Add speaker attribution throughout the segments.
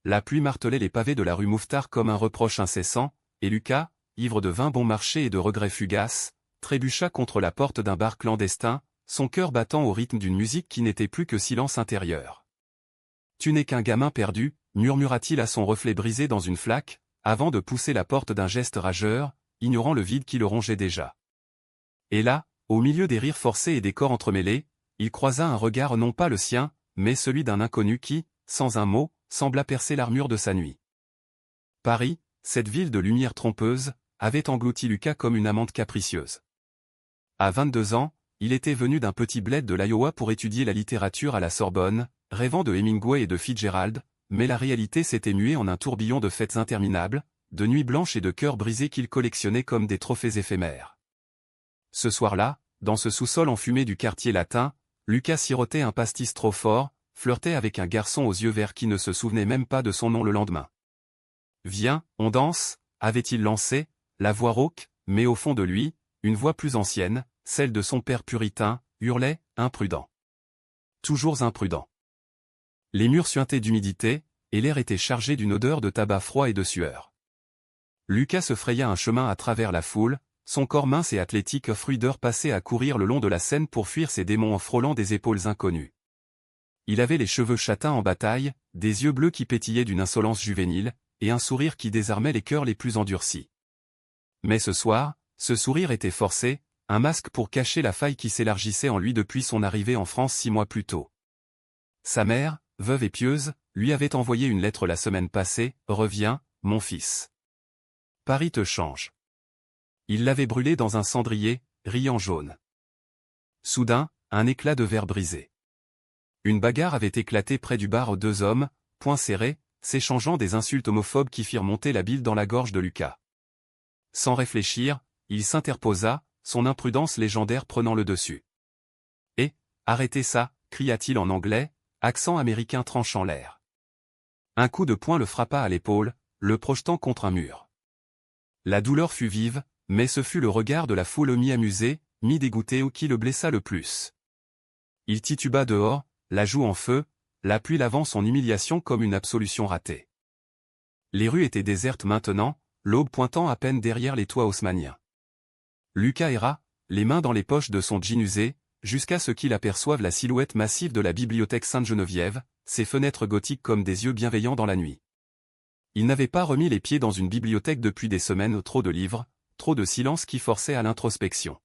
Speaker 1: la pluie martelait les pavés de la rue Mouffetard comme un reproche incessant, et Lucas, ivre de vin bon marché et de regrets fugaces, trébucha contre la porte d'un bar clandestin, son cœur battant au rythme d'une musique qui n'était plus que silence intérieur. « Tu n'es qu'un gamin perdu », murmura-t-il à son reflet brisé dans une flaque, avant de pousser la porte d'un geste rageur, ignorant le vide qui le rongeait déjà. Et là, au milieu des rires forcés et des corps entremêlés, il croisa un regard non pas le sien, mais celui d'un inconnu qui, sans un mot, sembla percer l'armure de sa nuit. Paris, cette ville de lumière trompeuse, avait englouti Lucas comme une amante capricieuse. À 22 ans, il était venu d'un petit bled de l'Iowa pour étudier la littérature à la Sorbonne, rêvant de Hemingway et de Fitzgerald, mais la réalité s'était muée en un tourbillon de fêtes interminables, de nuits blanches et de cœurs brisés qu'il collectionnait comme des trophées éphémères. Ce soir-là, dans ce sous-sol enfumé du quartier latin, Lucas sirotait un pastis trop fort, flirtait avec un garçon aux yeux verts qui ne se souvenait même pas de son nom le lendemain. « Viens, on danse » avait-il lancé, la voix rauque, mais au fond de lui, une voix plus ancienne, celle de son père puritain, hurlait, imprudent. Toujours imprudent. Les murs suintaient d'humidité, et l'air était chargé d'une odeur de tabac froid et de sueur. Lucas se fraya un chemin à travers la foule, son corps mince et athlétique fruit d'heures passées à courir le long de la Seine pour fuir ses démons en frôlant des épaules inconnues. Il avait les cheveux châtains en bataille, des yeux bleus qui pétillaient d'une insolence juvénile, et un sourire qui désarmait les cœurs les plus endurcis. Mais ce soir, ce sourire était forcé, un masque pour cacher la faille qui s'élargissait en lui depuis son arrivée en France 6 mois plus tôt. Sa mère, veuve et pieuse, lui avait envoyé une lettre la semaine passée, « Reviens, mon fils. Paris te change. » Il l'avait brûlée dans un cendrier, riant jaune. Soudain, un éclat de verre brisé. Une bagarre avait éclaté près du bar aux deux hommes, poings serrés, s'échangeant des insultes homophobes qui firent monter la bile dans la gorge de Lucas. Sans réfléchir, il s'interposa, son imprudence légendaire prenant le dessus. « Eh, arrêtez ça » cria-t-il en anglais, accent américain tranchant l'air. Un coup de poing le frappa à l'épaule, le projetant contre un mur. La douleur fut vive, mais ce fut le regard de la foule mi-amusée, mi-dégoûtée ou qui le blessa le plus. Il tituba dehors, la joue en feu, la pluie lavant son humiliation comme une absolution ratée. Les rues étaient désertes maintenant, l'aube pointant à peine derrière les toits haussmanniens. Lucas erra, les mains dans les poches de son jean usé, jusqu'à ce qu'il aperçoive la silhouette massive de la bibliothèque Sainte-Geneviève, ses fenêtres gothiques comme des yeux bienveillants dans la nuit. Il n'avait pas remis les pieds dans une bibliothèque depuis des semaines, trop de livres, trop de silence qui forçait à l'introspection.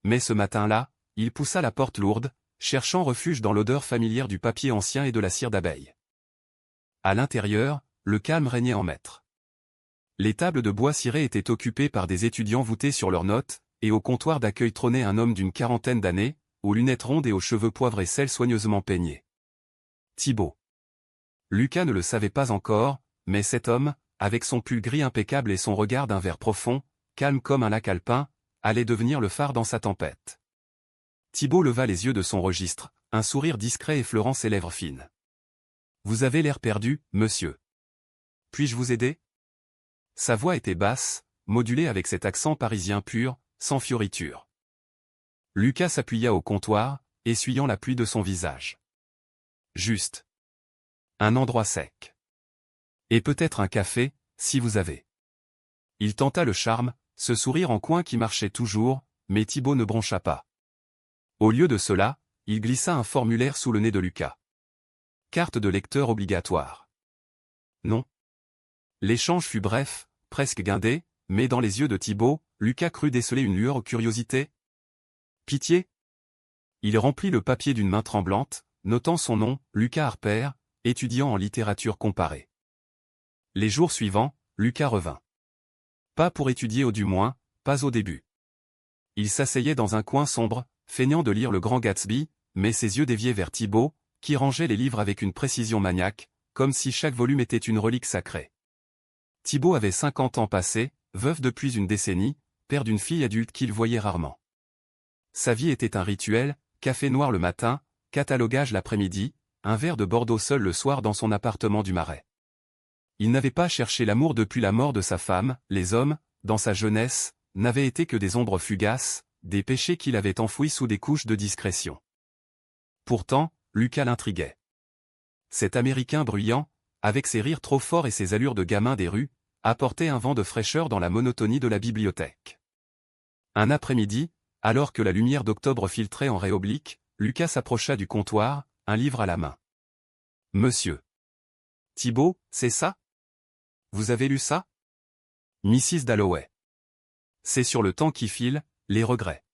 Speaker 1: Mais ce matin-là, il poussa la porte lourde, cherchant refuge dans l'odeur familière du papier ancien et de la cire d'abeille. À l'intérieur, le calme régnait en maître. Les tables de bois ciré étaient occupées par des étudiants voûtés sur leurs notes, et au comptoir d'accueil trônait un homme d'une quarantaine d'années, aux lunettes rondes et aux cheveux poivre et sel soigneusement peignés. Thibaut. Lucas ne le savait pas encore, mais cet homme, avec son pull gris impeccable et son regard d'un vert profond, calme comme un lac alpin, allait devenir le phare dans sa tempête. Thibaut leva les yeux de son registre, un sourire discret effleurant ses lèvres fines. « Vous avez l'air perdu, monsieur. Puis-je vous aider ?» Sa voix était basse, modulée avec cet accent parisien pur, sans fioriture. Lucas s'appuya au comptoir, essuyant la pluie de son visage. « Juste. Un endroit sec. Et peut-être un café, si vous avez. » Il tenta le charme, ce sourire en coin qui marchait toujours, mais Thibaut ne broncha pas. Au lieu de cela, il glissa un formulaire sous le nez de Lucas. Carte de lecteur obligatoire. Non. L'échange fut bref, presque guindé, mais dans les yeux de Thibaut, Lucas crut déceler une lueur de curiosité. Pitié. Il remplit le papier d'une main tremblante, notant son nom, Lucas Harper, étudiant en littérature comparée. Les jours suivants, Lucas revint. Pas pour étudier ou du moins, pas au début. Il s'asseyait dans un coin sombre, feignant de lire Le Grand Gatsby, mais ses yeux déviaient vers Thibaut, qui rangeait les livres avec une précision maniaque, comme si chaque volume était une relique sacrée. Thibaut avait 50 ans passés, veuf depuis une décennie, père d'une fille adulte qu'il voyait rarement. Sa vie était un rituel, café noir le matin, catalogage l'après-midi, un verre de Bordeaux seul le soir dans son appartement du Marais. Il n'avait pas cherché l'amour depuis la mort de sa femme, les hommes, dans sa jeunesse, n'avaient été que des ombres fugaces, des péchés qu'il avait enfouis sous des couches de discrétion. Pourtant, Lucas l'intriguait. Cet Américain bruyant, avec ses rires trop forts et ses allures de gamin des rues, apportait un vent de fraîcheur dans la monotonie de la bibliothèque. Un après-midi, alors que la lumière d'octobre filtrait en raies obliques, Lucas s'approcha du comptoir, un livre à la main. « Monsieur Thibault, c'est ça? Vous avez lu ça? Mrs. Dalloway. C'est sur le temps qui file, les regrets. »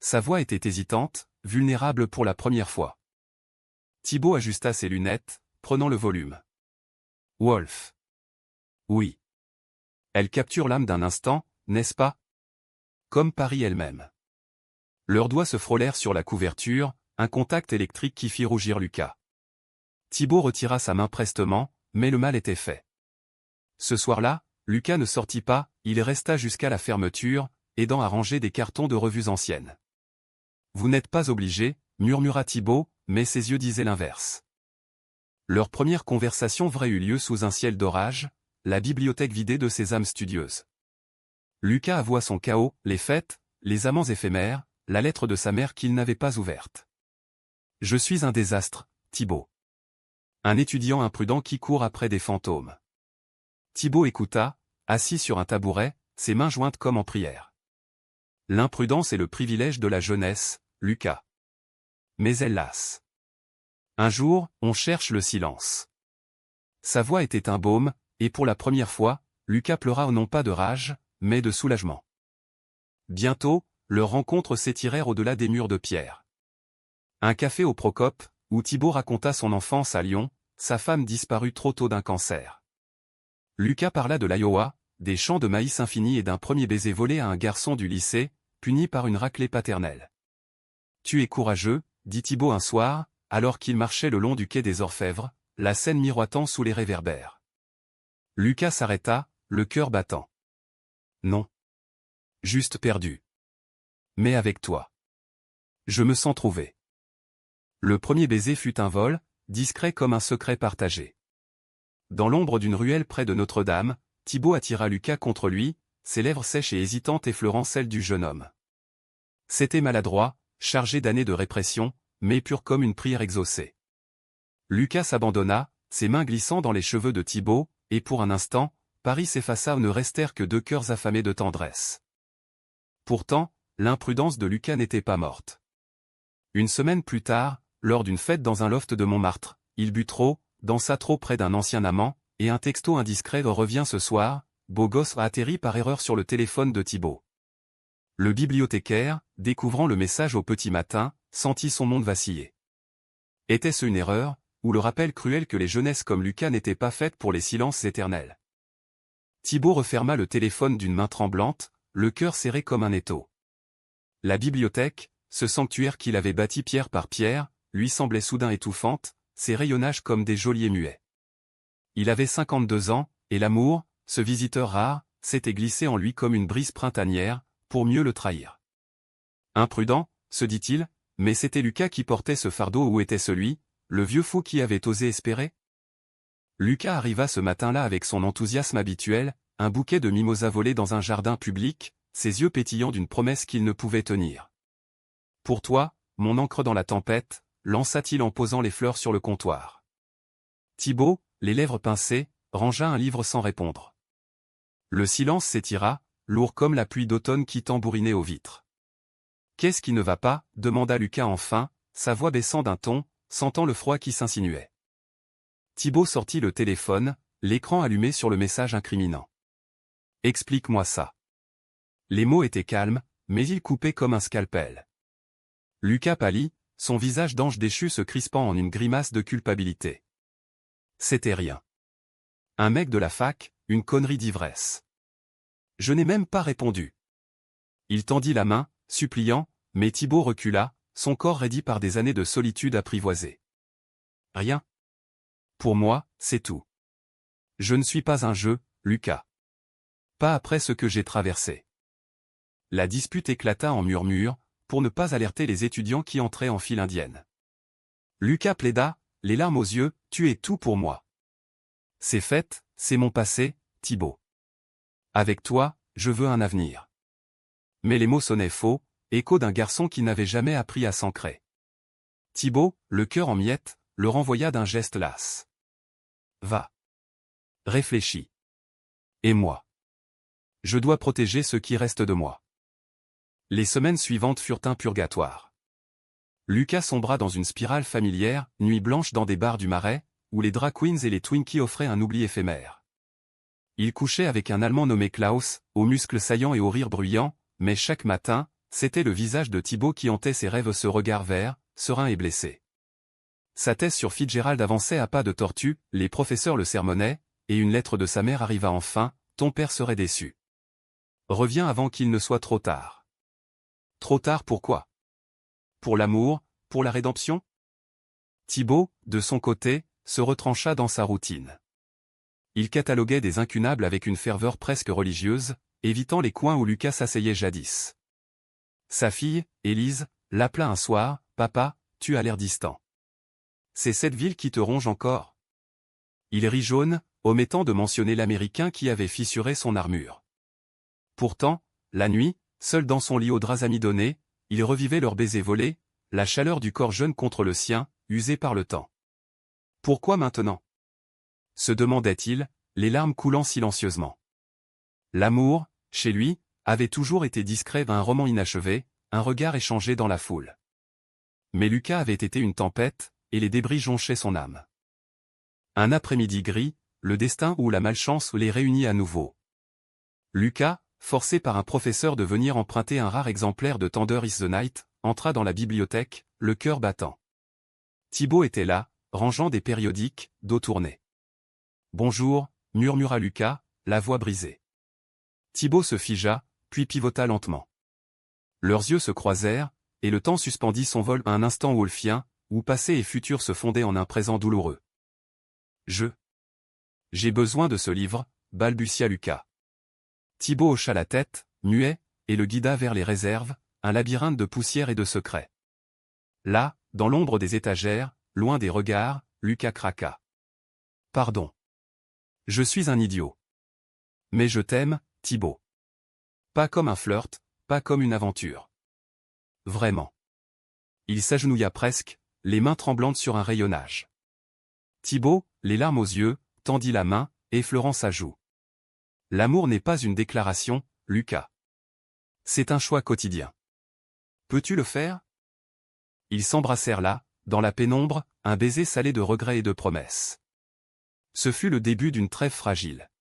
Speaker 1: Sa voix était hésitante, vulnérable pour la première fois. Thibault ajusta ses lunettes, prenant le volume. Wolf. Oui. Elle capture l'âme d'un instant, n'est-ce pas? Comme Paris elle-même. Leurs doigts se frôlèrent sur la couverture, un contact électrique qui fit rougir Lucas. Thibault retira sa main prestement, mais le mal était fait. Ce soir-là, Lucas ne sortit pas, il resta jusqu'à la fermeture, aidant à ranger des cartons de revues anciennes. « Vous n'êtes pas obligé, » murmura Thibault, mais ses yeux disaient l'inverse. Leur première conversation vraie eut lieu sous un ciel d'orage, la bibliothèque vidée de ses âmes studieuses. Lucas avoua son chaos, les fêtes, les amants éphémères, la lettre de sa mère qu'il n'avait pas ouverte. « Je suis un désastre, Thibault. Un étudiant imprudent qui court après des fantômes. » Thibault écouta, assis sur un tabouret, ses mains jointes comme en prière. L'imprudence est le privilège de la jeunesse, Lucas. Mais elle lasse. Un jour, on cherche le silence. Sa voix était un baume, et pour la première fois, Lucas pleura non pas de rage, mais de soulagement. Bientôt, leurs rencontres s'étirèrent au-delà des murs de pierre. Un café au Procope, où Thibault raconta son enfance à Lyon, sa femme disparut trop tôt d'un cancer. Lucas parla de l'Iowa, des champs de maïs infinis et d'un premier baiser volé à un garçon du lycée, puni par une raclée paternelle. « Tu es courageux, » dit Thibault un soir, alors qu'il marchait le long du quai des Orfèvres, la scène miroitant sous les réverbères. Lucas s'arrêta, le cœur battant. « Non. Juste perdu. Mais avec toi. Je me sens trouvé. » Le premier baiser fut un vol, discret comme un secret partagé. Dans l'ombre d'une ruelle près de Notre-Dame, Thibault attira Lucas contre lui, ses lèvres sèches et hésitantes effleurant celles du jeune homme. C'était maladroit, chargé d'années de répression, mais pur comme une prière exaucée. Lucas s'abandonna, ses mains glissant dans les cheveux de Thibault, et pour un instant, Paris s'effaça où ne restèrent que deux cœurs affamés de tendresse. Pourtant, l'imprudence de Lucas n'était pas morte. Une semaine plus tard, lors d'une fête dans un loft de Montmartre, il but trop, dansa trop près d'un ancien amant, et un texto indiscret revient ce soir, beau gosse a atterri par erreur sur le téléphone de Thibault. Le bibliothécaire, découvrant le message au petit matin, sentit son monde vaciller. Était-ce une erreur, ou le rappel cruel que les jeunesses comme Lucas n'étaient pas faites pour les silences éternels? Thibault referma le téléphone d'une main tremblante, le cœur serré comme un étau. La bibliothèque, ce sanctuaire qu'il avait bâti pierre par pierre, lui semblait soudain étouffante, ses rayonnages comme des geôliers muets. Il avait 52 ans, et l'amour, ce visiteur rare, s'était glissé en lui comme une brise printanière, pour mieux le trahir. Imprudent, se dit-il, mais c'était Lucas qui portait ce fardeau ou était celui, le vieux fou qui avait osé espérer? Lucas arriva ce matin-là avec son enthousiasme habituel, un bouquet de mimosas volés dans un jardin public, ses yeux pétillants d'une promesse qu'il ne pouvait tenir. « Pour toi, mon encre dans la tempête », lança-t-il en posant les fleurs sur le comptoir. Thibault, les lèvres pincées, rangea un livre sans répondre. Le silence s'étira, lourd comme la pluie d'automne qui tambourinait aux vitres. « Qu'est-ce qui ne va pas ?» demanda Lucas enfin, sa voix baissant d'un ton, sentant le froid qui s'insinuait. Thibault sortit le téléphone, l'écran allumé sur le message incriminant. « Explique-moi ça. » Les mots étaient calmes, mais ils coupaient comme un scalpel. Lucas pâlit, son visage d'ange déchu se crispant en une grimace de culpabilité. C'était rien. Un mec de la fac, une connerie d'ivresse. Je n'ai même pas répondu. Il tendit la main, suppliant, mais Thibault recula, son corps raidi par des années de solitude apprivoisée. Rien. Pour moi, c'est tout. Je ne suis pas un jeu, Lucas. Pas après ce que j'ai traversé. La dispute éclata en murmures, pour ne pas alerter les étudiants qui entraient en file indienne. Lucas plaida, les larmes aux yeux, « Tu es tout pour moi. C'est fait, c'est mon passé, Thibault. Avec toi, je veux un avenir. » Mais les mots sonnaient faux, écho d'un garçon qui n'avait jamais appris à s'ancrer. Thibault, le cœur en miettes, le renvoya d'un geste las. Va. Réfléchis. Et moi? Je dois protéger ce qui reste de moi. Les semaines suivantes furent un purgatoire. Lucas sombra dans une spirale familière, nuit blanche dans des bars du Marais, où les drag queens et les Twinkies offraient un oubli éphémère. Il couchait avec un Allemand nommé Klaus, aux muscles saillants et au rire bruyant, mais chaque matin, c'était le visage de Thibaut qui hantait ses rêves, ce regard vert, serein et blessé. Sa thèse sur Fitzgerald avançait à pas de tortue, les professeurs le sermonnaient, et une lettre de sa mère arriva enfin: ton père serait déçu. Reviens avant qu'il ne soit trop tard. Trop tard pourquoi? Pour l'amour, pour la rédemption? Thibaut, de son côté, se retrancha dans sa routine. Il cataloguait des incunables avec une ferveur presque religieuse, évitant les coins où Lucas s'asseyait jadis. Sa fille, Élise, l'appela un soir: papa, tu as l'air distant. C'est cette ville qui te ronge encore? Il rit jaune, omettant de mentionner l'Américain qui avait fissuré son armure. Pourtant, la nuit, seul dans son lit aux draps amidonnés, il revivait leurs baisers volés, la chaleur du corps jeune contre le sien, usé par le temps. Pourquoi maintenant? Se demandait-il, les larmes coulant silencieusement. L'amour, chez lui, avait toujours été discret, un roman inachevé, un regard échangé dans la foule. Mais Lucas avait été une tempête, et les débris jonchaient son âme. Un après-midi gris, le destin ou la malchance les réunit à nouveau. Lucas, forcé par un professeur de venir emprunter un rare exemplaire de Tender is the Night, entra dans la bibliothèque, le cœur battant. Thibaut était là, rangeant des périodiques, dos tourné. « Bonjour », murmura Lucas, la voix brisée. Thibaut se figea, puis pivota lentement. Leurs yeux se croisèrent, et le temps suspendit son vol un instant wolfien, où passé et futur se fondaient en un présent douloureux. J'ai besoin de ce livre, balbutia Lucas. Thibaut hocha la tête, muet, et le guida vers les réserves, un labyrinthe de poussière et de secrets. Là, dans l'ombre des étagères, loin des regards, Lucas craqua. Pardon. Je suis un idiot. Mais je t'aime, Thibaut. Pas comme un flirt, pas comme une aventure. Vraiment. Il s'agenouilla presque, les mains tremblantes sur un rayonnage. Thibaut, les larmes aux yeux, tendit la main, effleurant sa joue. L'amour n'est pas une déclaration, Lucas. C'est un choix quotidien. Peux-tu le faire? Ils s'embrassèrent là, dans la pénombre, un baiser salé de regrets et de promesses. Ce fut le début d'une trêve fragile.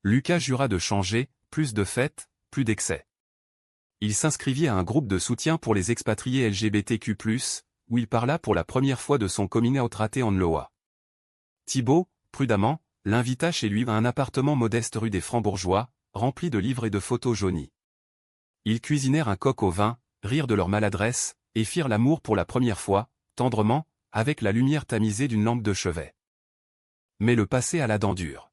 Speaker 1: Lucas jura de changer, plus de fêtes, plus d'excès. Il s'inscrivit à un groupe de soutien pour les expatriés LGBTQ+, où il parla pour la première fois de son coming out raté en Iowa. Thibaut, prudemment, l'invita chez lui à un appartement modeste rue des Francs-Bourgeois, rempli de livres et de photos jaunies. Ils cuisinèrent un coq au vin, rirent de leur maladresse, et firent l'amour pour la première fois, tendrement, avec la lumière tamisée d'une lampe de chevet. Mais le passé a la dent dure.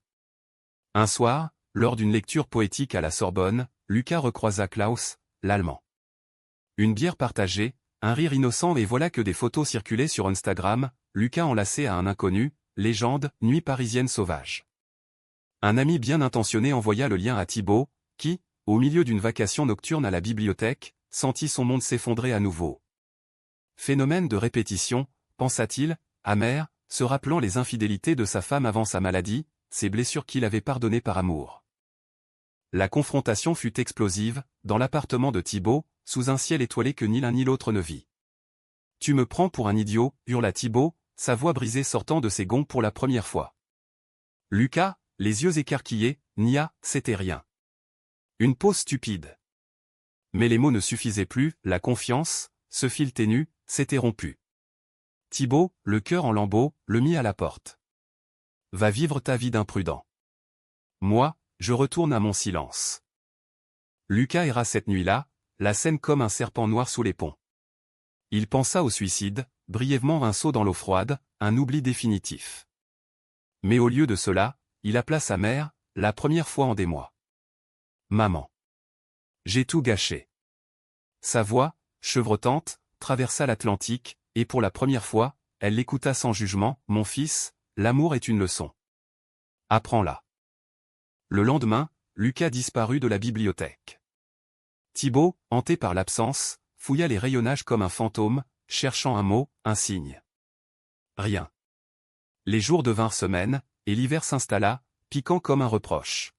Speaker 1: Un soir, lors d'une lecture poétique à la Sorbonne, Lucas recroisa Klaus, l'Allemand. Une bière partagée, un rire innocent et voilà que des photos circulaient sur Instagram, Lucas enlacé à un inconnu, légende, nuit parisienne sauvage. Un ami bien intentionné envoya le lien à Thibaut, qui, au milieu d'une vacation nocturne à la bibliothèque, sentit son monde s'effondrer à nouveau. Phénomène de répétition, pensa-t-il, amer, se rappelant les infidélités de sa femme avant sa maladie, ces blessures qu'il avait pardonnées par amour. La confrontation fut explosive, dans l'appartement de Thibaut, sous un ciel étoilé que ni l'un ni l'autre ne vit. « Tu me prends pour un idiot » hurla Thibaut, sa voix brisée sortant de ses gonds pour la première fois. Lucas, les yeux écarquillés, nia, c'était rien. Une pause stupide. Mais les mots ne suffisaient plus, la confiance, ce fil ténu, s'était rompu. Thibaut, le cœur en lambeaux, le mit à la porte. Va vivre ta vie d'imprudent. Moi, je retourne à mon silence. Lucas erra cette nuit-là, la scène comme un serpent noir sous les ponts. Il pensa au suicide, brièvement un saut dans l'eau froide, un oubli définitif. Mais au lieu de cela, il appela sa mère, la première fois en des mois. Maman. J'ai tout gâché. Sa voix, chevrotante, traversa l'Atlantique, et pour la première fois, elle l'écouta sans jugement. Mon fils, l'amour est une leçon. Apprends-la. Le lendemain, Lucas disparut de la bibliothèque. Thibaut, hanté par l'absence, fouilla les rayonnages comme un fantôme, cherchant un mot, un signe. Rien. Les jours devinrent semaines, et l'hiver s'installa, piquant comme un reproche.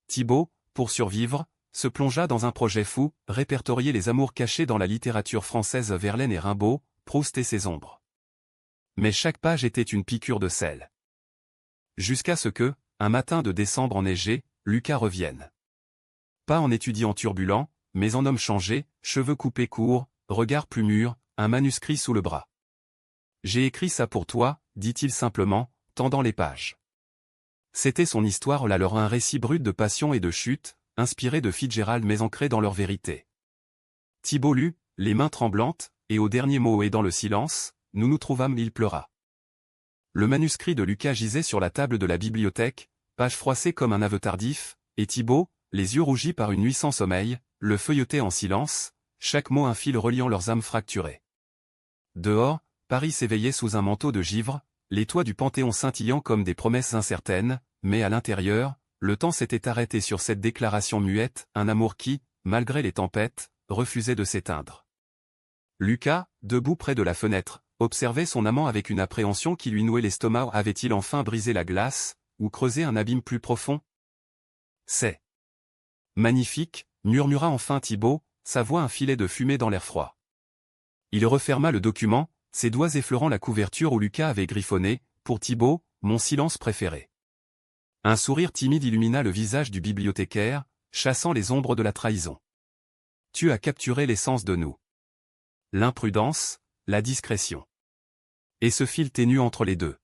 Speaker 1: Thibaut, pour survivre, se plongea dans un projet fou, répertorier les amours cachés dans la littérature française Verlaine et Rimbaud, Proust et ses ombres. Mais chaque page était une piqûre de sel. Jusqu'à ce que, un matin de décembre enneigé, Lucas revienne. Pas en étudiant turbulent, mais en homme changé, cheveux coupés courts, regard plus mûr, un manuscrit sous le bras. « J'ai écrit ça pour toi », dit-il simplement, tendant les pages. C'était son histoire là, un récit brut de passion et de chute, inspiré de Fitzgerald mais ancré dans leur vérité. Thibaut lut, les mains tremblantes, et au dernier mot et dans le silence, nous nous trouvâmes, il pleura. Le manuscrit de Lucas gisait sur la table de la bibliothèque, page froissée comme un aveu tardif, et Thibaut, les yeux rougis par une nuit sans sommeil, le feuilletait en silence, chaque mot un fil reliant leurs âmes fracturées. Dehors, Paris s'éveillait sous un manteau de givre, les toits du Panthéon scintillant comme des promesses incertaines, mais à l'intérieur, le temps s'était arrêté sur cette déclaration muette, un amour qui, malgré les tempêtes, refusait de s'éteindre. Lucas, debout près de la fenêtre, observait son amant avec une appréhension qui lui nouait l'estomac. Avait-il enfin brisé la glace, ou creusé un abîme plus profond? C'est magnifique, murmura enfin Thibaut, sa voix un filet de fumée dans l'air froid. Il referma le document, ses doigts effleurant la couverture où Lucas avait griffonné, pour Thibaut, mon silence préféré. Un sourire timide illumina le visage du bibliothécaire, chassant les ombres de la trahison. Tu as capturé l'essence de nous. L'imprudence, la discrétion. Et ce fil ténu entre les deux.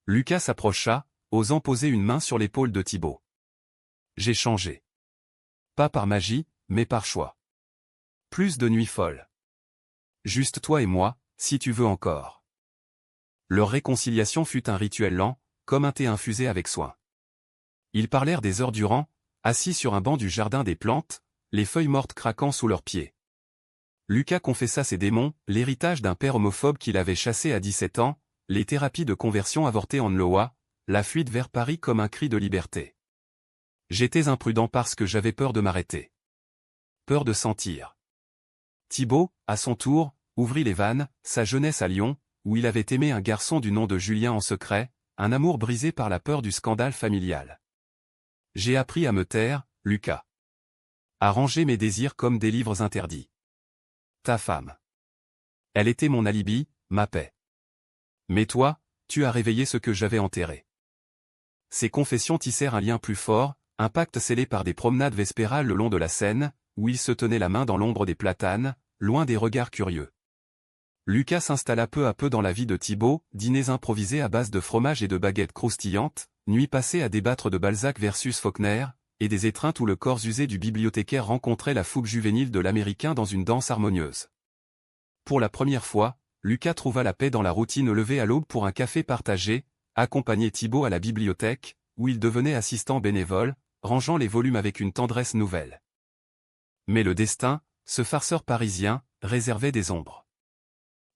Speaker 1: Lucas s'approcha, osant poser une main sur l'épaule de Thibaut. J'ai changé. Pas par magie, mais par choix. Plus de nuits folles. Juste toi et moi, si tu veux encore. Leur réconciliation fut un rituel lent, comme un thé infusé avec soin. Ils parlèrent des heures durant, assis sur un banc du jardin des plantes, les feuilles mortes craquant sous leurs pieds. Lucas confessa ses démons, l'héritage d'un père homophobe qu'il avait chassé à 17 ans, les thérapies de conversion avortées en Iowa, la fuite vers Paris comme un cri de liberté. J'étais imprudent parce que j'avais peur de m'arrêter. Peur de sentir. Thibaut, à son tour, ouvrit les vannes, sa jeunesse à Lyon, où il avait aimé un garçon du nom de Julien en secret, un amour brisé par la peur du scandale familial. J'ai appris à me taire, Lucas. À ranger mes désirs comme des livres interdits. Ta femme. Elle était mon alibi, ma paix. Mais toi, tu as réveillé ce que j'avais enterré. Ces confessions tissèrent un lien plus fort, un pacte scellé par des promenades vespérales le long de la Seine, où ils se tenaient la main dans l'ombre des platanes, loin des regards curieux. Lucas s'installa peu à peu dans la vie de Thibaut, dîners improvisés à base de fromage et de baguettes croustillantes, nuits passées à débattre de Balzac versus Faulkner, et des étreintes où le corps usé du bibliothécaire rencontrait la fougue juvénile de l'Américain dans une danse harmonieuse. Pour la première fois, Lucas trouva la paix dans la routine levée à l'aube pour un café partagé, accompagnait Thibaut à la bibliothèque, où il devenait assistant bénévole, rangeant les volumes avec une tendresse nouvelle. Mais le destin, ce farceur parisien, réservait des ombres.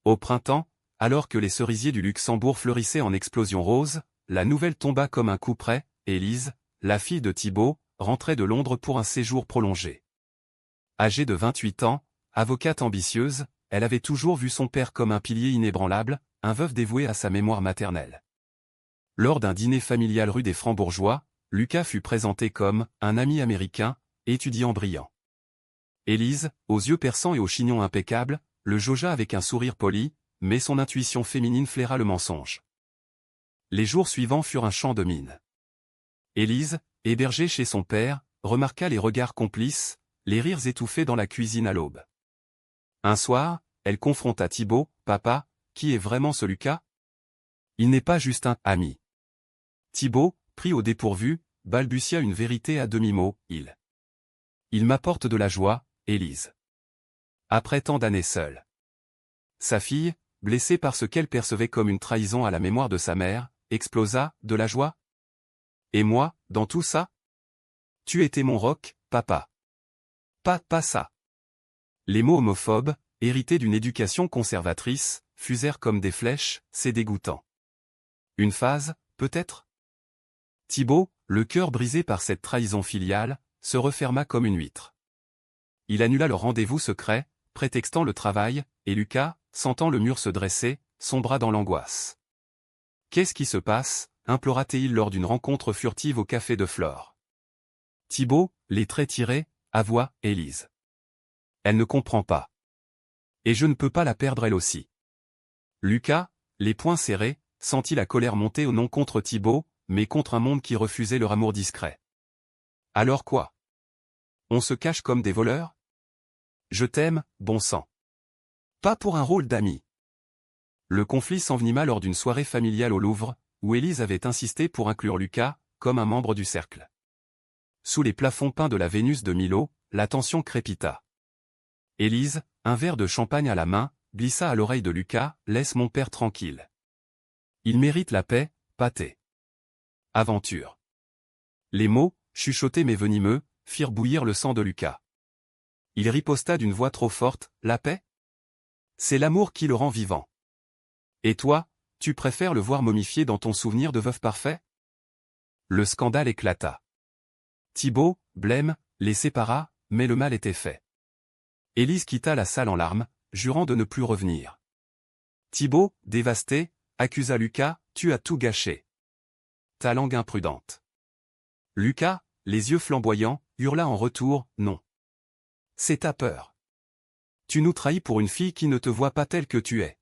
Speaker 1: Au printemps, alors que les cerisiers du Luxembourg fleurissaient en explosion rose, la nouvelle tomba comme un coup près, Élise, la fille de Thibaut, rentrait de Londres pour un séjour prolongé. Âgée de 28 ans, avocate ambitieuse, elle avait toujours vu son père comme un pilier inébranlable, un veuf dévoué à sa mémoire maternelle. Lors d'un dîner familial rue des Francs-Bourgeois, Lucas fut présenté comme un ami américain, étudiant brillant. Élise, aux yeux perçants et au chignon impeccable, le jaugea avec un sourire poli, mais son intuition féminine flaira le mensonge. Les jours suivants furent un champ de mine. Élise, hébergée chez son père, remarqua les regards complices, les rires étouffés dans la cuisine à l'aube. Un soir, elle confronta Thibaut, « Papa, qui est vraiment ce Lucas? Il n'est pas juste un « ami ». Thibaut, pris au dépourvu, balbutia une vérité à demi-mot, « Il m'apporte de la joie, Élise. » Après tant d'années seule. Sa fille, blessée par ce qu'elle percevait comme une trahison à la mémoire de sa mère, explosa, « De la joie? Et moi, dans tout ça? Tu étais mon roc, papa. » Pas ça. Les mots homophobes, hérités d'une éducation conservatrice, fusèrent comme des flèches, c'est dégoûtant. Une phase, peut-être? Thibaut, le cœur brisé par cette trahison filiale, se referma comme une huître. Il annula le rendez-vous secret, prétextant le travail, et Lucas, sentant le mur se dresser, sombra dans l'angoisse. Qu'est-ce qui se passe? implora Théil lors d'une rencontre furtive au café de Flore. Thibaut, les traits tirés, avoua Élise. Elle ne comprend pas. Et je ne peux pas la perdre elle aussi. Lucas, les poings serrés, sentit la colère monter non contre Thibaut, mais contre un monde qui refusait leur amour discret. Alors quoi? On se cache comme des voleurs? Je t'aime, bon sang. Pas pour un rôle d'ami. Le conflit s'envenima lors d'une soirée familiale au Louvre, où Élise avait insisté pour inclure Lucas, comme un membre du cercle. Sous les plafonds peints de la Vénus de Milo, la tension crépita. Élise, un verre de champagne à la main, glissa à l'oreille de Lucas, « Laisse mon père tranquille. Il mérite la paix, pâté. Aventure. » Les mots, chuchotés mais venimeux, firent bouillir le sang de Lucas. Il riposta d'une voix trop forte, « La paix? C'est l'amour qui le rend vivant. Et toi, tu préfères le voir momifié dans ton souvenir de veuf parfait? » Le scandale éclata. Thibaut, blême, les sépara, mais le mal était fait. Élise quitta la salle en larmes, jurant de ne plus revenir. Thibaut, dévasté, accusa Lucas, « Tu as tout gâché. Ta langue imprudente. » Lucas, les yeux flamboyants, hurla en retour, « Non. C'est ta peur. Tu nous trahis pour une fille qui ne te voit pas telle que tu es. »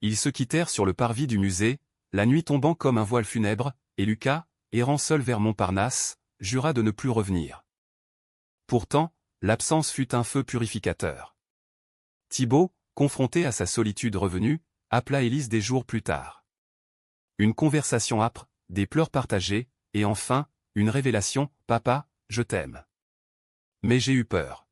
Speaker 1: Ils se quittèrent sur le parvis du musée, la nuit tombant comme un voile funèbre, et Lucas, errant seul vers Montparnasse, jura de ne plus revenir. Pourtant, l'absence fut un feu purificateur. Thibaut, confronté à sa solitude revenue, appela Élise des jours plus tard. Une conversation âpre, des pleurs partagés, et enfin, une révélation, « Papa, je t'aime. Mais j'ai eu peur.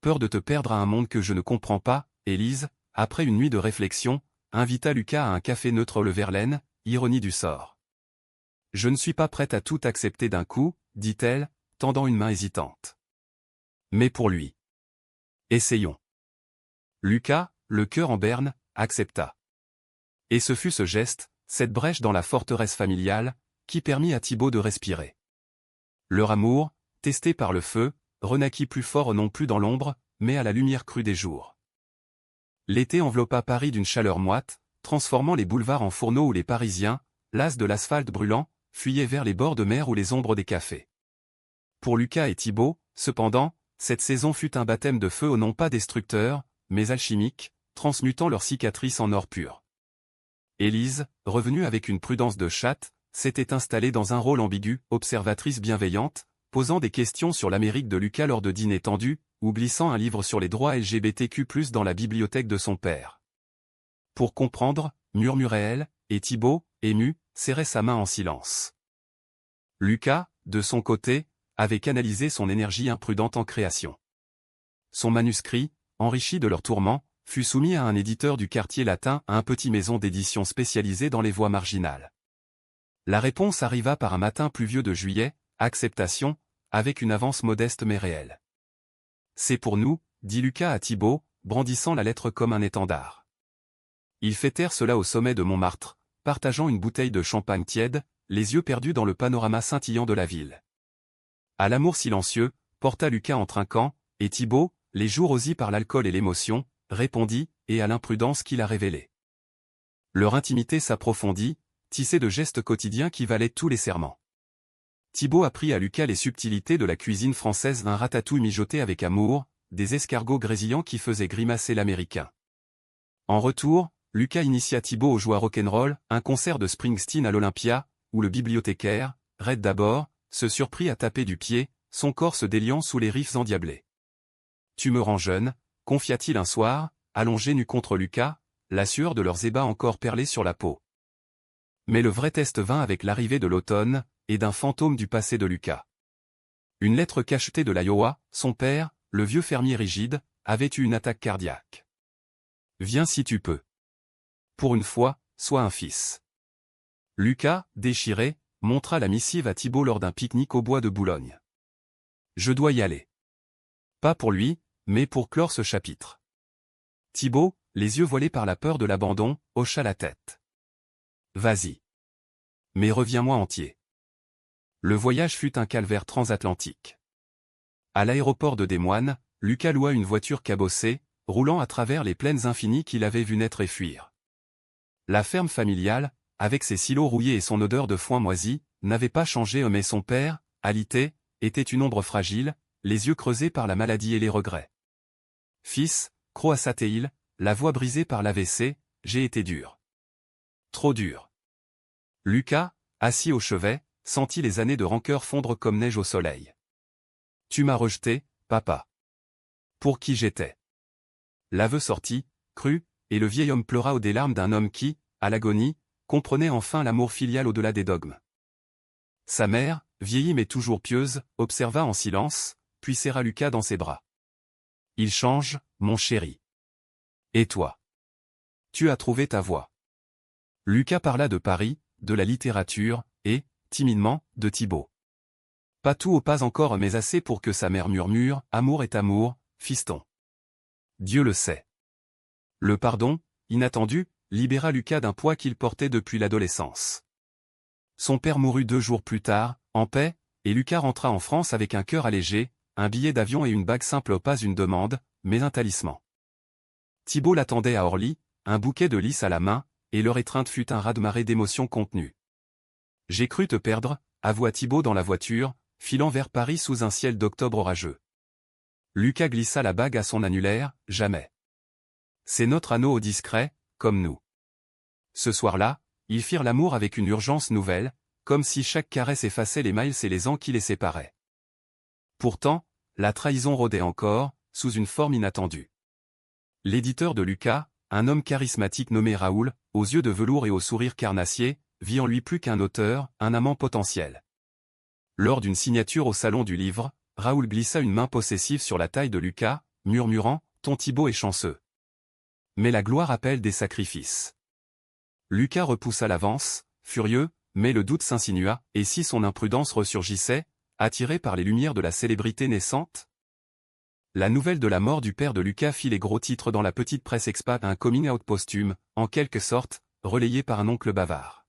Speaker 1: Peur de te perdre à un monde que je ne comprends pas. » Élise, après une nuit de réflexion, invita Lucas à un café neutre le Verlaine, ironie du sort. « Je ne suis pas prête à tout accepter d'un coup, » dit-elle, tendant une main hésitante. Mais pour lui. Essayons. Lucas, le cœur en berne, accepta. Et ce fut ce geste, cette brèche dans la forteresse familiale, qui permit à Thibaut de respirer. Leur amour, testé par le feu, renaquit plus fort non plus dans l'ombre, mais à la lumière crue des jours. L'été enveloppa Paris d'une chaleur moite, transformant les boulevards en fourneaux où les Parisiens, las de l'asphalte brûlant, fuyaient vers les bords de mer ou les ombres des cafés. Pour Lucas et Thibaut, cependant, cette saison fut un baptême de feu non pas destructeur, mais alchimique, transmutant leurs cicatrices en or pur. Élise, revenue avec une prudence de chatte, s'était installée dans un rôle ambigu, observatrice bienveillante, posant des questions sur l'Amérique de Lucas lors de dîners tendus, ou glissant un livre sur les droits LGBTQ+ dans la bibliothèque de son père. Pour comprendre, murmurait-elle, et Thibaut, ému, serrait sa main en silence. Lucas, de son côté, avait canalisé son énergie imprudente en création. Son manuscrit, enrichi de leurs tourments, fut soumis à un éditeur du quartier latin, à un petit maison d'édition spécialisée dans les voies marginales. La réponse arriva par un matin pluvieux de juillet, acceptation, avec une avance modeste mais réelle. C'est pour nous, dit Lucas à Thibaut, brandissant la lettre comme un étendard. Ils fêtèrent cela au sommet de Montmartre, partageant une bouteille de champagne tiède, les yeux perdus dans le panorama scintillant de la ville. À l'amour silencieux, porta Lucas en trinquant, et Thibaut, les joues rosies par l'alcool et l'émotion, répondit, et à l'imprudence qu'il a révélée. Leur intimité s'approfondit, tissée de gestes quotidiens qui valaient tous les serments. Thibaut apprit à Lucas les subtilités de la cuisine française, d'un ratatouille mijoté avec amour, des escargots grésillants qui faisaient grimacer l'Américain. En retour, Lucas initia Thibaut aux joies rock'n'roll, un concert de Springsteen à l'Olympia, où le bibliothécaire, raide d'abord, se surprit à taper du pied, son corps se déliant sous les riffs endiablés. « Tu me rends jeune », confia-t-il un soir, allongé nu contre Lucas, la sueur de leurs ébats encore perlée sur la peau. Mais le vrai test vint avec l'arrivée de l'automne, et d'un fantôme du passé de Lucas. Une lettre cachetée de l'Iowa, son père, le vieux fermier rigide, avait eu une attaque cardiaque. « Viens si tu peux. Pour une fois, sois un fils. » Lucas, déchiré, montra la missive à Thibaut lors d'un pique-nique au bois de Boulogne. « Je dois y aller. » Pas pour lui, mais pour clore ce chapitre. Thibaut, les yeux voilés par la peur de l'abandon, hocha la tête. « Vas-y. Mais reviens-moi entier. » Le voyage fut un calvaire transatlantique. À l'aéroport de Des Moines, Lucas loua une voiture cabossée, roulant à travers les plaines infinies qu'il avait vu naître et fuir. La ferme familiale, avec ses silos rouillés et son odeur de foin moisi, n'avait pas changé, mais son père, alité, était une ombre fragile, les yeux creusés par la maladie et les regrets. Fils, croassa-t-il, la voix brisée par l'AVC, j'ai été dur. Trop dur. Lucas, assis au chevet, sentit les années de rancœur fondre comme neige au soleil. Tu m'as rejeté, papa. Pour qui j'étais? L'aveu sortit, cru, et le vieil homme pleura des larmes d'un homme qui, à l'agonie, comprenait enfin l'amour filial au-delà des dogmes. Sa mère, vieillie mais toujours pieuse, observa en silence, puis serra Lucas dans ses bras. Il change, mon chéri. Et toi? Tu as trouvé ta voie. Lucas parla de Paris, de la littérature, et, timidement, de Thibaut. Pas tout ou pas encore, mais assez pour que sa mère murmure, amour est amour, fiston. Dieu le sait. Le pardon, inattendu, libéra Lucas d'un poids qu'il portait depuis l'adolescence. Son père mourut 2 jours plus tard, en paix, et Lucas rentra en France avec un cœur allégé, un billet d'avion et une bague simple, pas une demande, mais un talisman. Thibaut l'attendait à Orly, un bouquet de lys à la main, et leur étreinte fut un raz-de-marée d'émotions contenues. J'ai cru te perdre, avoua Thibaut dans la voiture, filant vers Paris sous un ciel d'octobre orageux. Lucas glissa la bague à son annulaire, jamais. C'est notre anneau au discret, comme nous. Ce soir-là, ils firent l'amour avec une urgence nouvelle, comme si chaque caresse effaçait les miles et les ans qui les séparaient. Pourtant, la trahison rôdait encore, sous une forme inattendue. L'éditeur de Lucas, un homme charismatique nommé Raoul, aux yeux de velours et au sourire carnassier, vit en lui plus qu'un auteur, un amant potentiel. Lors d'une signature au salon du livre, Raoul glissa une main possessive sur la taille de Lucas, murmurant « Ton Thibaut est chanceux. » Mais la gloire appelle des sacrifices. Lucas repoussa l'avance, furieux, mais le doute s'insinua, et si son imprudence ressurgissait, attiré par les lumières de la célébrité naissante? La nouvelle de la mort du père de Lucas fit les gros titres dans la petite presse expat, un coming-out posthume, en quelque sorte, relayé par un oncle bavard.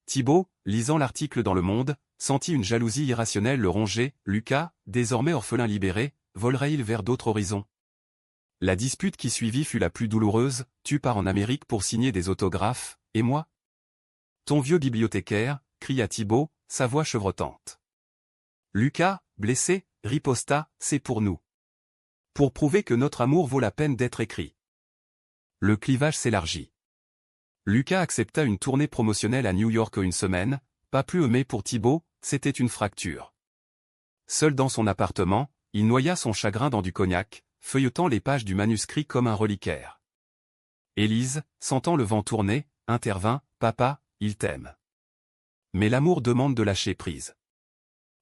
Speaker 1: Thibaut, lisant l'article dans Le Monde, sentit une jalousie irrationnelle le ronger. Lucas, désormais orphelin libéré, volerait-il vers d'autres horizons? La dispute qui suivit fut la plus douloureuse. Tu pars en Amérique pour signer des autographes, et moi? Ton vieux bibliothécaire, cria Thibaut, sa voix chevrotante. Lucas, blessé, riposta, c'est pour nous. Pour prouver que notre amour vaut la peine d'être écrit. Le clivage s'élargit. Lucas accepta une tournée promotionnelle à New York une semaine, pas plus, mais pour Thibaut, c'était une fracture. Seul dans son appartement, il noya son chagrin dans du cognac, feuilletant les pages du manuscrit comme un reliquaire. Élise, sentant le vent tourner, intervint, « Papa, il t'aime. Mais l'amour demande de lâcher prise. »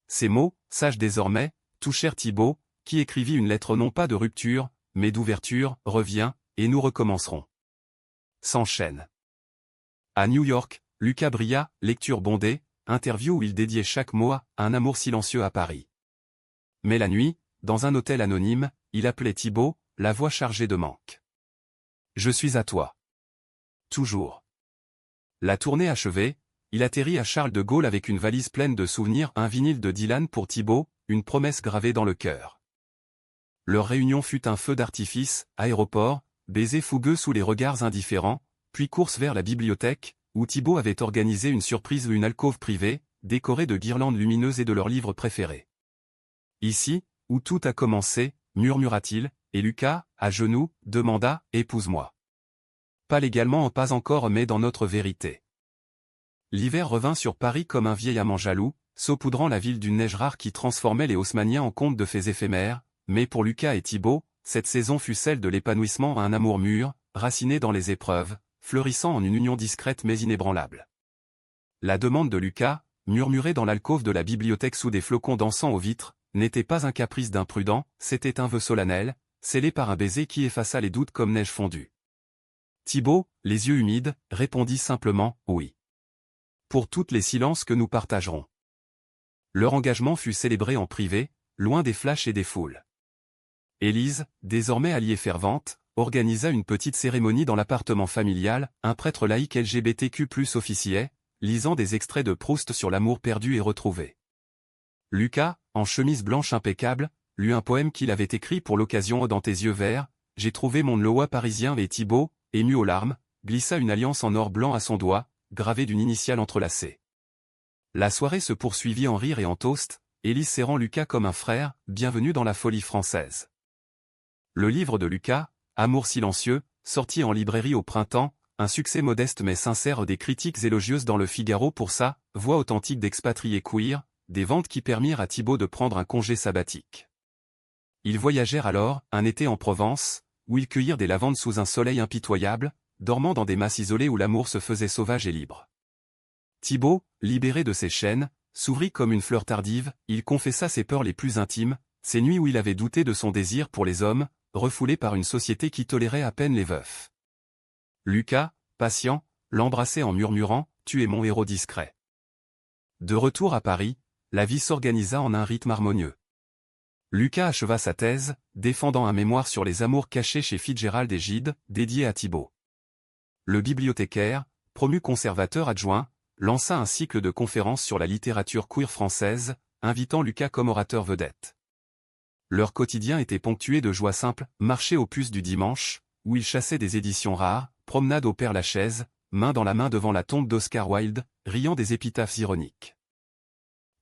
Speaker 1: Ces mots, sages désormais, touchèrent Thibaut, qui écrivit une lettre non pas de rupture, mais d'ouverture, « Reviens, et nous recommencerons. » S'enchaîne. À New York, Lucas brilla, lecture bondée, interview où il dédiait chaque mot à un amour silencieux à Paris. Mais la nuit, dans un hôtel anonyme, il appelait Thibaut, la voix chargée de manque. « Je suis à toi. Toujours. » La tournée achevée, il atterrit à Charles de Gaulle avec une valise pleine de souvenirs, un vinyle de Dylan pour Thibaut, une promesse gravée dans le cœur. Leur réunion fut un feu d'artifice, aéroport, baisers fougueux sous les regards indifférents, puis course vers la bibliothèque, où Thibaut avait organisé une surprise, une alcôve privée, décorée de guirlandes lumineuses et de leurs livres préférés. Ici, où tout a commencé, murmura-t-il, et Lucas, à genoux, demanda, épouse-moi. Pas légalement, pas encore, mais dans notre vérité. L'hiver revint sur Paris comme un vieil amant jaloux, saupoudrant la ville d'une neige rare qui transformait les Haussmanniens en contes de fées éphémères, mais pour Lucas et Thibaut, cette saison fut celle de l'épanouissement à un amour mûr, raciné dans les épreuves, fleurissant en une union discrète mais inébranlable. La demande de Lucas, murmurée dans l'alcôve de la bibliothèque sous des flocons dansant aux vitres, n'était pas un caprice d'imprudent, c'était un vœu solennel, scellé par un baiser qui effaça les doutes comme neige fondue. Thibaut, les yeux humides, répondit simplement « oui ». Pour toutes les silences que nous partagerons. Leur engagement fut célébré en privé, loin des flashs et des foules. Élise, désormais alliée fervente, organisa une petite cérémonie dans l'appartement familial, un prêtre laïque LGBTQ+ officiait, lisant des extraits de Proust sur l'amour perdu et retrouvé. Lucas, en chemise blanche impeccable, lut un poème qu'il avait écrit pour l'occasion. Dans tes yeux verts, j'ai trouvé mon Loa parisien, et Thibaut, ému aux larmes, glissa une alliance en or blanc à son doigt, gravée d'une initiale entrelacée. La soirée se poursuivit en rire et en toast, Élise serrant Lucas comme un frère, bienvenue dans la folie française. Le livre de Lucas, Amour silencieux, sorti en librairie au printemps, un succès modeste mais sincère, des critiques élogieuses dans le Figaro pour sa voix authentique d'expatrié queer, des ventes qui permirent à Thibaut de prendre un congé sabbatique. Ils voyagèrent alors, un été en Provence, où ils cueillirent des lavandes sous un soleil impitoyable, dormant dans des masses isolées où l'amour se faisait sauvage et libre. Thibaut, libéré de ses chaînes, s'ouvrit comme une fleur tardive, il confessa ses peurs les plus intimes, ces nuits où il avait douté de son désir pour les hommes, refoulé par une société qui tolérait à peine les veufs. Lucas, patient, l'embrassait en murmurant « Tu es mon héros discret ». De retour à Paris, la vie s'organisa en un rythme harmonieux. Lucas acheva sa thèse, défendant un mémoire sur les amours cachés chez Fitzgerald et Gide, dédié à Thibaut. Le bibliothécaire, promu conservateur adjoint, lança un cycle de conférences sur la littérature queer française, invitant Lucas comme orateur vedette. Leur quotidien était ponctué de joie simple, marché aux puces du dimanche, où ils chassaient des éditions rares, promenade au Père-Lachaise, main dans la main devant la tombe d'Oscar Wilde, riant des épitaphes ironiques.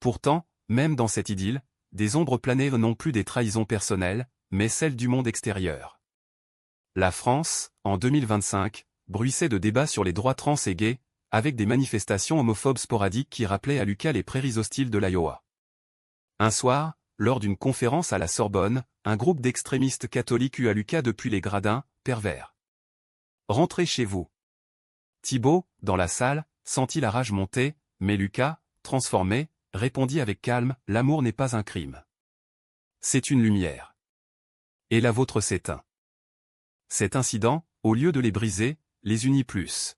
Speaker 1: Pourtant, même dans cette idylle, des ombres planaient non plus des trahisons personnelles, mais celles du monde extérieur. La France, en 2025, bruissait de débats sur les droits trans et gays, avec des manifestations homophobes sporadiques qui rappelaient à Lucas les prairies hostiles de l'Iowa. Un soir, lors d'une conférence à la Sorbonne, un groupe d'extrémistes catholiques eut à Lucas depuis les gradins, pervers. Rentrez chez vous. Thibaut, dans la salle, sentit la rage monter, mais Lucas, transformé, répondit avec calme, l'amour n'est pas un crime. C'est une lumière. Et la vôtre s'éteint. Cet incident, au lieu de les briser, les unit plus.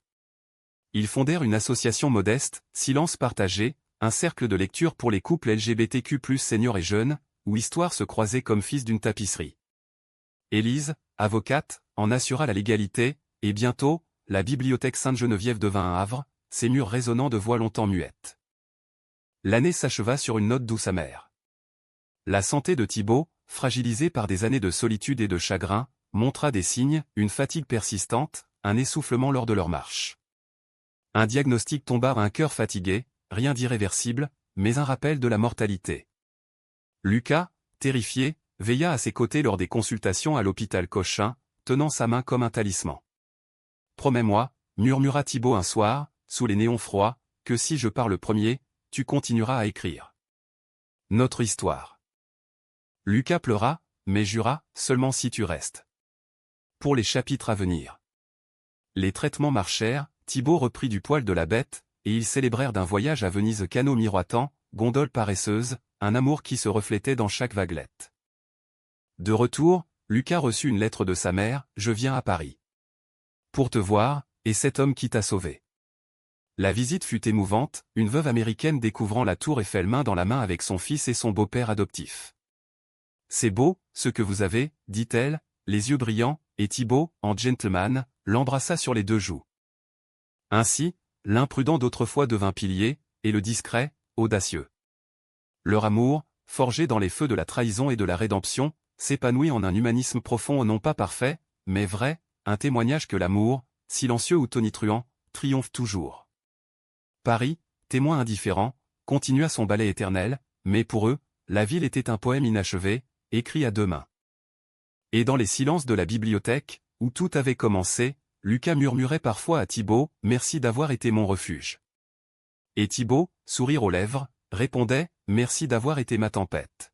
Speaker 1: Ils fondèrent une association modeste, Silence partagé, un cercle de lecture pour les couples LGBTQ+, seniors et jeunes, où histoire se croisait comme fils d'une tapisserie. Élise, avocate, en assura la légalité, et bientôt, la bibliothèque Sainte-Geneviève devint un havre, ses murs résonnant de voix longtemps muettes. L'année s'acheva sur une note douce amère. La santé de Thibaut, fragilisée par des années de solitude et de chagrin, montra des signes, une fatigue persistante, un essoufflement lors de leur marche. Un diagnostic tomba, un cœur fatigué, rien d'irréversible, mais un rappel de la mortalité. Lucas, terrifié, veilla à ses côtés lors des consultations à l'hôpital Cochin, tenant sa main comme un talisman. « Promets-moi, » murmura Thibaut un soir, sous les néons froids, « que si je pars le premier, tu continueras à écrire. Notre histoire. » Lucas pleura, mais jura, seulement si tu restes. Pour les chapitres à venir. Les traitements marchèrent, Thibaut reprit du poil de la bête, et ils célébrèrent d'un voyage à Venise, canot miroitant, gondole paresseuse, un amour qui se reflétait dans chaque vaguelette. De retour, Lucas reçut une lettre de sa mère, « Je viens à Paris. Pour te voir, et cet homme qui t'a sauvé. » La visite fut émouvante, une veuve américaine découvrant la tour Eiffel main dans la main avec son fils et son beau-père adoptif. « C'est beau, ce que vous avez, » dit-elle, les yeux brillants, et Thibaut, en gentleman, l'embrassa sur les deux joues. Ainsi, l'imprudent d'autrefois devint pilier, et le discret, audacieux. Leur amour, forgé dans les feux de la trahison et de la rédemption, s'épanouit en un humanisme profond, non pas parfait, mais vrai, un témoignage que l'amour, silencieux ou tonitruant, triomphe toujours. Paris, témoin indifférent, continua son ballet éternel, mais pour eux, la ville était un poème inachevé, écrit à deux mains. Et dans les silences de la bibliothèque, où tout avait commencé, Lucas murmurait parfois à Thibaut, « Merci d'avoir été mon refuge. » Et Thibaut, sourire aux lèvres, répondait, « Merci d'avoir été ma tempête. »